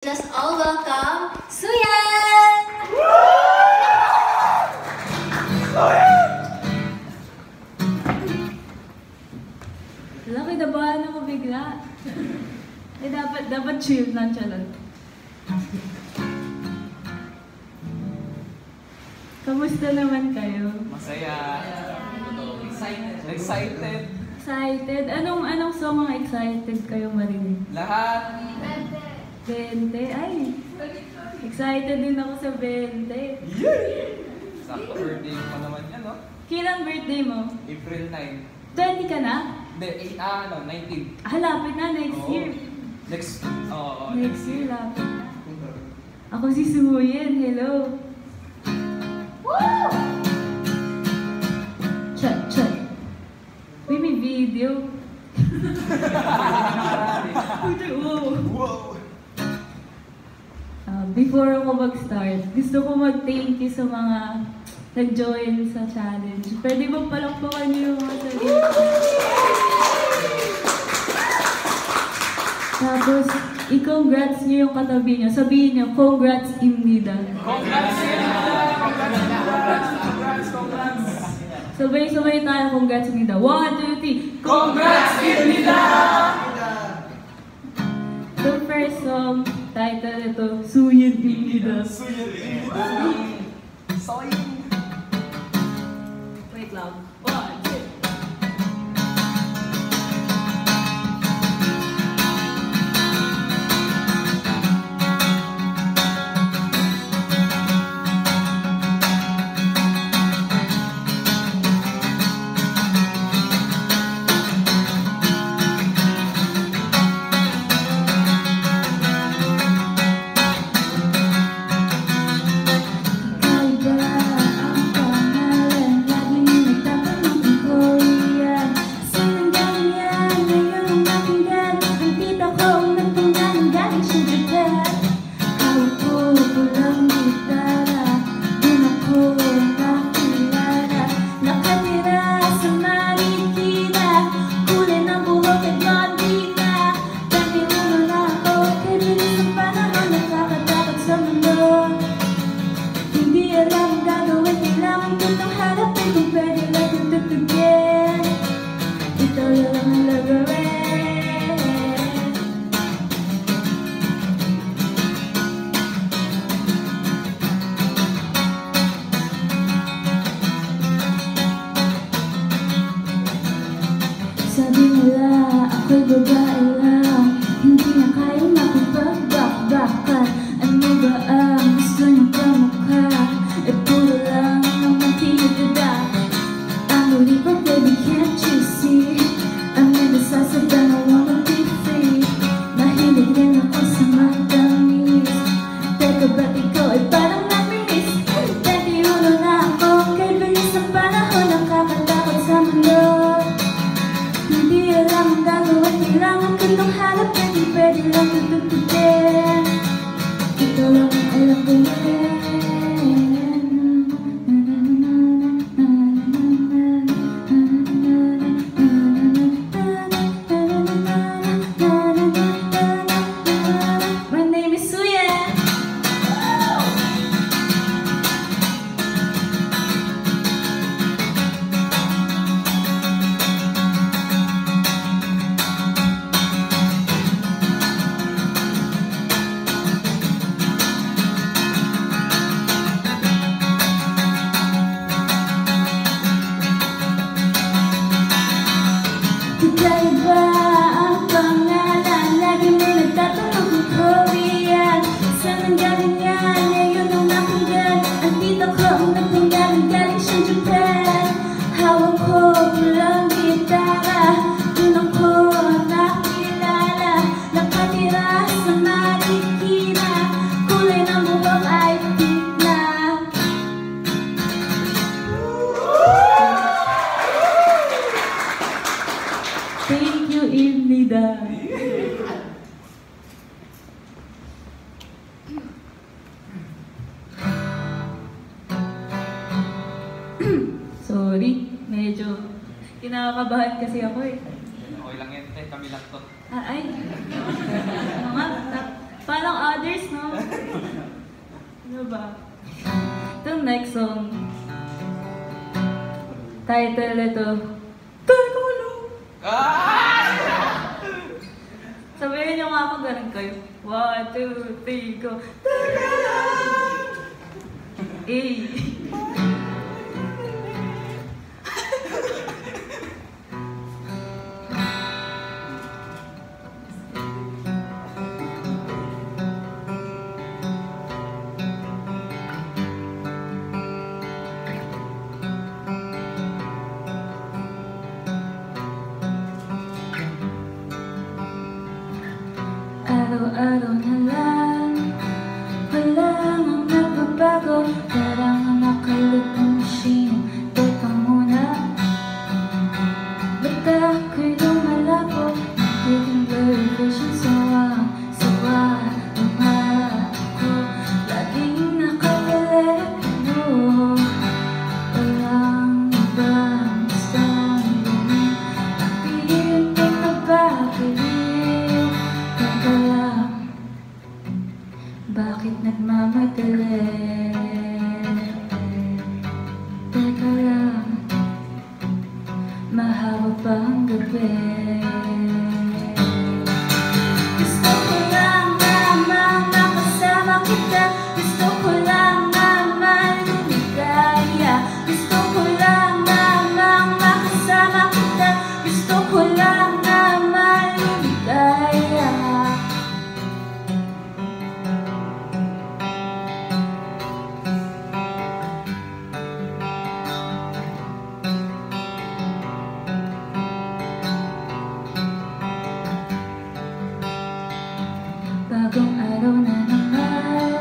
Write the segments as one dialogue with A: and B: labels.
A: Let's all welcome Suyan!
B: Wala, kinabahan ako bigla. Dapat chill lang siya lang. Kamusta naman kayo?
C: Masaya. Excited.
B: Excited? Anong song ang excited kayo marinig?
C: Lahat.
B: 20? Ay! Excited din ako sa 20.
C: Sakto birthday mo naman yan, no?
B: Kailang birthday mo?
C: April 9.
B: 20 ka na?
C: Hindi, 19.
B: Lapit na, next
C: Oo.
B: year.
C: Next
B: Next year, lapit na. Ako si Suyan, hello. Woo! Chat. Uy, may video.
C: Wow!
B: Before ako mag-start, gusto ko mag-thank you sa mga nag-join sa challenge. Pwede ba palakpakan niyo yung mga sarili? Tapos, i-congrats niyo yung katabi niyo. Sabihin niyo, congrats Imnida.
C: Congrats!
B: Sabay-sabay tayo, congrats Imnida. 1, 2, 3.
C: Congrats, Imnida!
B: The first song, title ito, Suyan Imnida.
C: Soying!
B: Wait lang. 1, 2. Sabi nila, ako'y babae lang, hindi na kaya makipagbakbakan. Ano ba ang gusto niyong kamukha? Puro lang naman tinagada. Ang huli pa, baby, can't you see? Ang nagsasadya na wanna be free. Mahilig rin ako sa matamis. Teka, ba't ikaw ay parang naminis? 21 na ako, kay bilis ang panahon, nakakatakot sa mundo. Hindi alam ang gagawin, kailangan ko itong hanap, pwede lang tututugin. Ito lang ang alam ko yun. My name is Suyan. Kakaiba ang pangalan, lagi mo nagtatanong kung Korean. Saan ang galing yan? Ngayon ang napinggan. Ang tito ko ang napinggan, galing siyang Japan. Hawak ko pulang gitara, dun ako nakilala. Nakatira sa Marikina, kulay ng buhok ay pink na. Thank you, Imnida. Sorry, medyo kinakabahan kasi ako eh.
C: Okay lang yan, kami lang to.
B: Ay, ano nga, Parang others, no? Ano ba? Itong next song. Title ito. Teka lang! Sabihin niyo nga ako, ganun kayo. 1, 2, 3, go. Teka lang! Eh. Araw-araw na lang, wala nang nagbabago. Parang nakalutang machine. Teka muna, ba't ako'y lumalako? Nagiging blurry vision, sawa naman ako. Laging nakapalero, walang ibang gustong gawin. Napihinting na babaliw. Teka lang, bakit nagmamadali? Teka lang, mahaba pa ang gabi. Gusto ko lang namang makasama kita. Gusto ko lang naman lumigaya. Gusto ko lang namang makasama kita. Gusto ko lang naman lumigaya. Bagong araw na naman,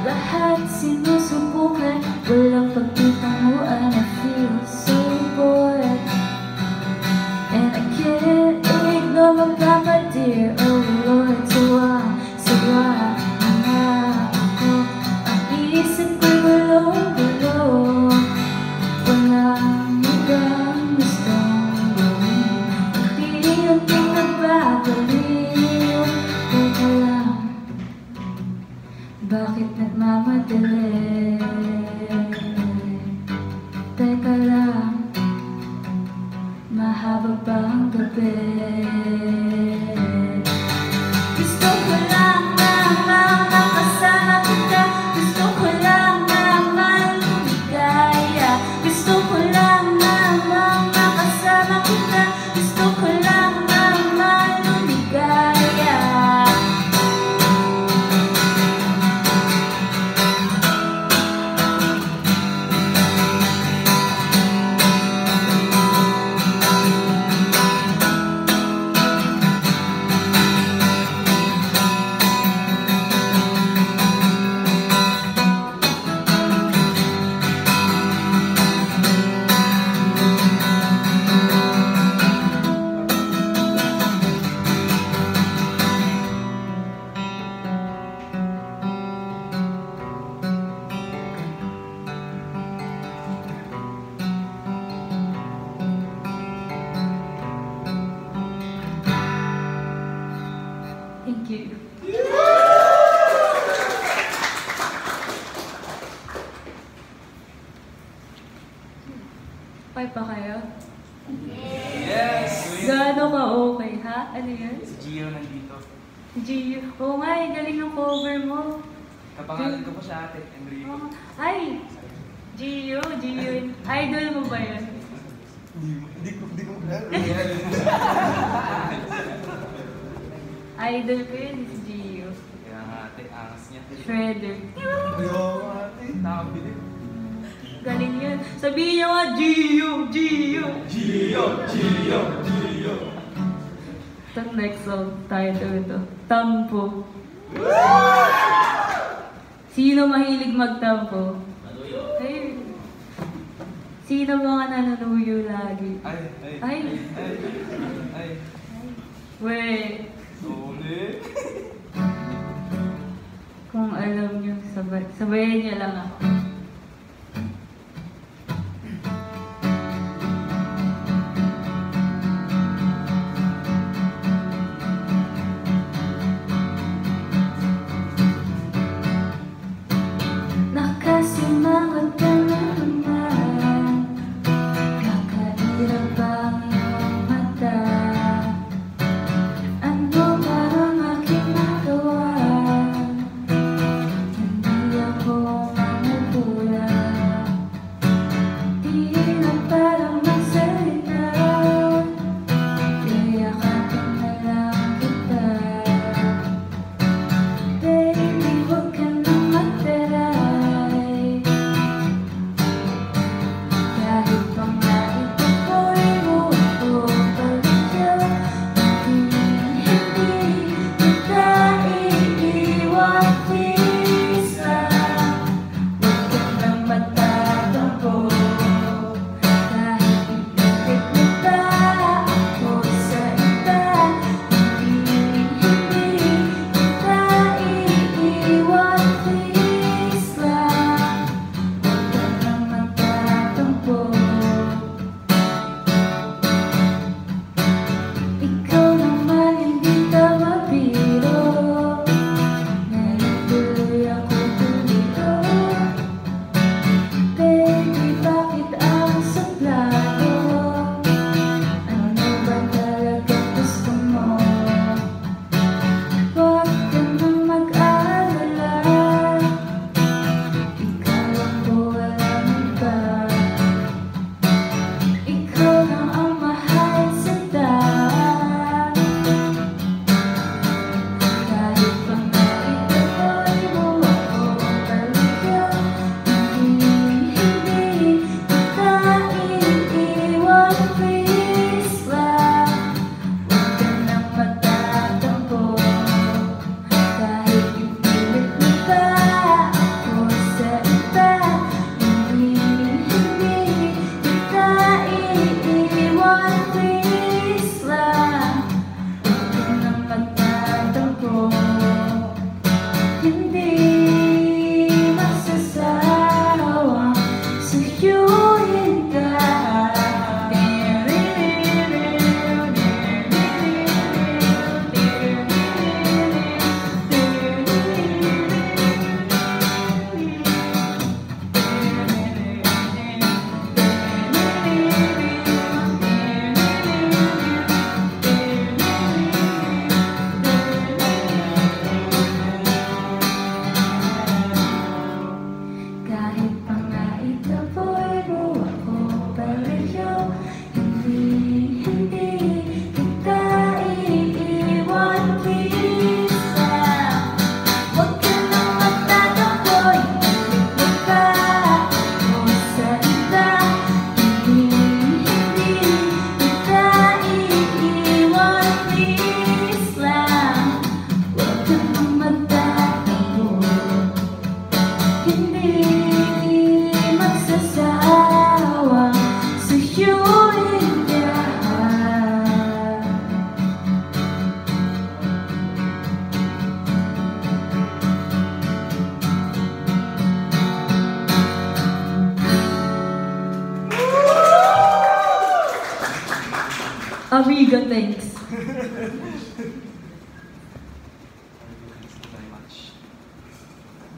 B: lahat sinusubukan. Walang pagtitanguan, I feel so bored. And I can't ignore my papa dear. Oh Lord, sawa na ako. Ang isip ko'y gulong-gulong. Walang ibang gustong gawin. Unti-unting nagbabaliw. Teka lang, bakit nagmamadali? Teka lang, mahaba pa ang gabi. Gusto ko lang naman makasama kita. Gusto ko lang naman lumigaya. Gusto ko lang naman makasama kita. Gusto ko lang naman lumigaya. Thank you. Pay pa kayo?
C: Yes!
B: Gaano ka okay, ha? Ano yan?
C: Si Gio nandito.
B: Gio. Oo nga, galing ng cover mo.
C: Kapangalan ko po sa ate, Enrico.
B: Ay! Gio. Idol mo ba yun?
C: Hindi ko
B: Idol ko yun, si Gio.
C: Kaya nga ate, angas niya.
B: Shredder.
C: Ayaw ate, nakabilib.
B: Galing yun. Sabihin niyo nga, Gio. Itong next song, title ito. Tampo. Sino mahilig magtampo? Ay. Sino mga nanunuyo lagi? Ay. Wait. Kung alam niyo, sabayan niyo lang ako. Amiga, thanks.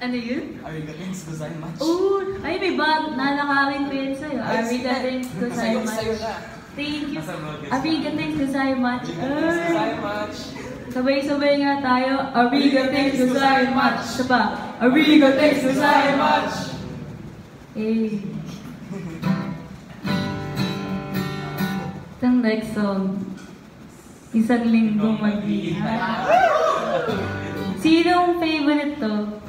B: Ano yun?
C: Arigato gozaimasu.
B: Oh, ay may bag. Nalakawin ko yan sa'yo. Amiga, thanks ko sa'yo
C: Sa'yo na.
B: Thank you.
C: Nasa vlog.
B: Amiga, thanks ko sa'yo much.
C: Gozaimasu.
B: Sabay-sabay nga tayo. Amiga, thanks ko sa'yo much. Isa pa. Amiga, thanks ko sa'yo much. Eh. Itong next song. Isang linggo maghihintay. Sinong favorite to?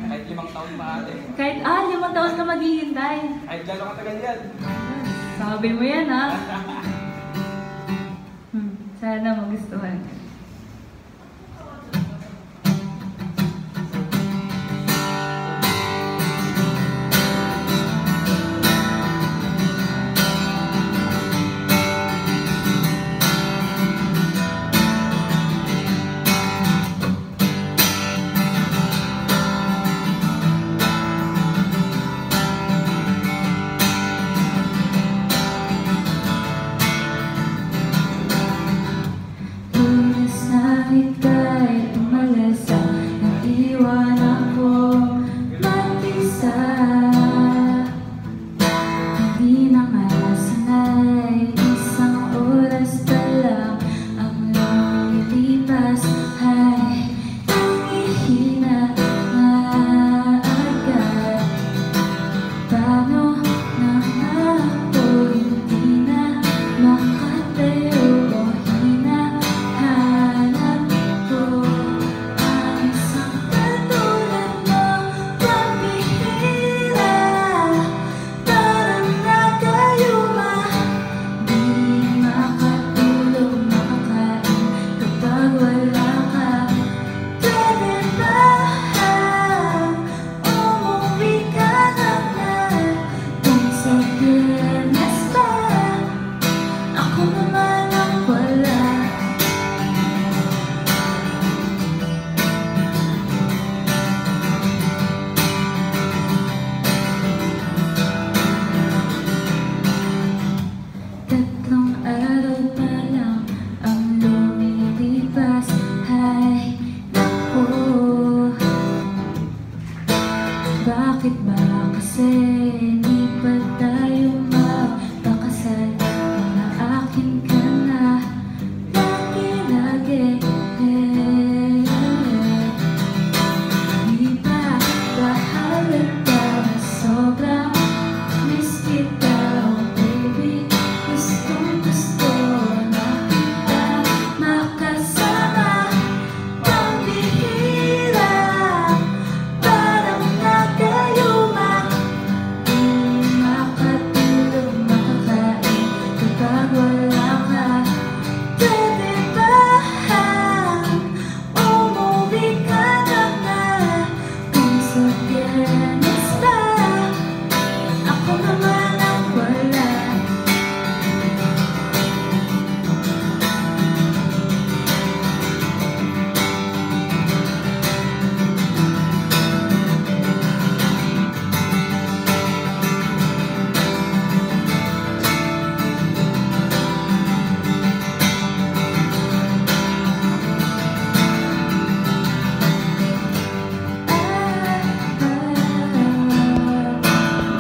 C: Kahit 5 taon pa ate.
B: Kahit 5 taon ka maghihintay.
C: Kahit gano'ng katagal yan.
B: Sabi mo yan, ha? Sana magustuhan. Bakit ba kasi di pa tayo magpakasal? Mga akin ka na lagi-lagi. Di ba bahalata na sobrang miss kita, oh baby? Gustong-gusto na kita makasama. Ang bihira, parang nagayuma. Di makatulog, makakain kapag wala ka. Pwede ba umuwi ka na nga? Kung sa Biyernes ba, ako naman ang wala.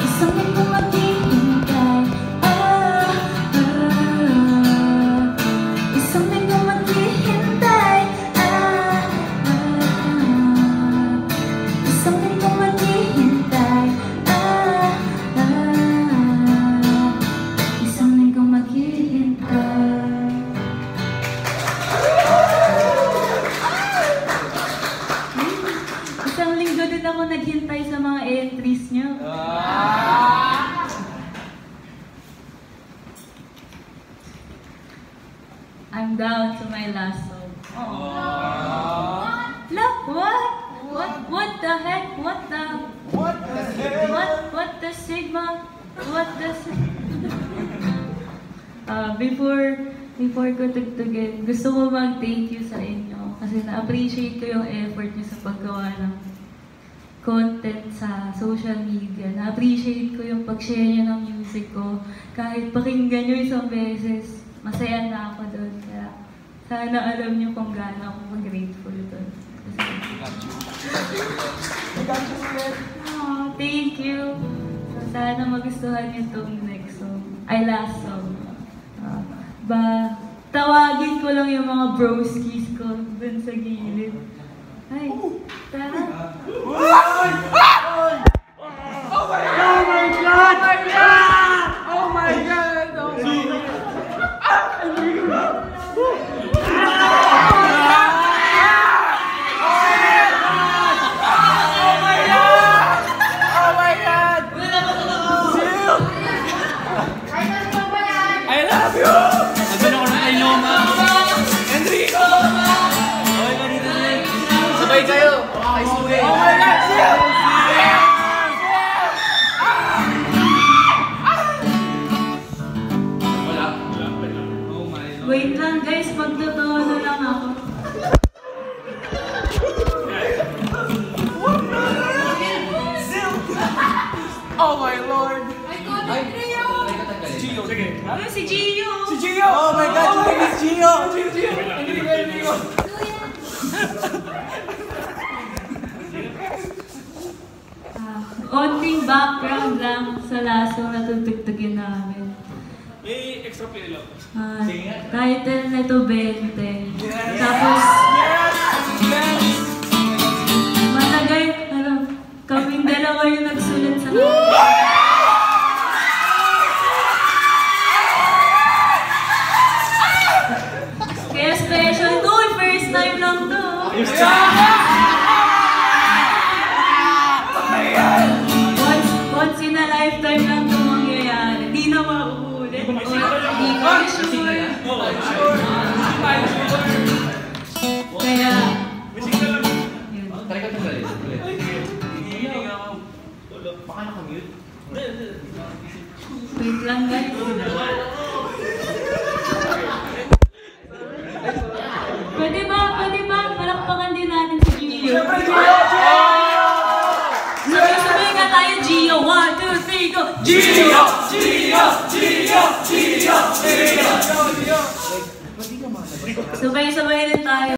B: Isang linggo maghihintay. Isang linggo maghihintay. Isang linggo maghihintay. Isang linggo maghihintay. Isang linggo din ako naghintay sa mga entries niyo. I'm down to my last song. Look, what the heck? What the sigma? What the before ko tugtugin, gusto ko mag-thank you sa inyo kasi na-appreciate ko yung effort niyo sa paggawa ng content sa social media. Na-appreciate ko yung pag-share niyo ng music ko. Kahit pakinggan niyo isang beses, masaya na ako doon. Kaya sana alam niyo kung gaano ako grateful doon. Oh, thank you. So, sana magustuhan niyo itong next song. Ay, last song. Tawagin ko lang yung mga broskies ko dun sa gilid. Ay, tara.
C: Oh my God! Oh my God! I love you! Nandun ako ng Ainoma. Enrico! Okay ka dito din. Sabay kayo. Kay Suge. Oh my God! Sil! Wala. Oh my God.
B: Wait lang guys, magtotono lang ako.
C: Oh my Lord!
B: Ano si Gio?
C: Si Gio! Oh my God! Si Gio! Enrico!
B: Konting background lang sa lasong na tutugtugin namin.
D: May extra play lang.
B: Title nito 20. Tapos, matagal, kaming dalawa yung nagsulat sa Kaya special to, first time lang to. Once in a lifetime lang to mangyayari. Di na mauulit. Di ko sure. Kaya, yun.
C: Try ka tagal.
D: Baka nakamute?
B: Wait lang guys. Pwede ba? Malakpakan din natin si Gio. Sabay nga tayo, Gio. 1, 2, 3, go!
C: Gio! Gio! Gio! Gio! Gio!
B: Sabay-sabay din tayo.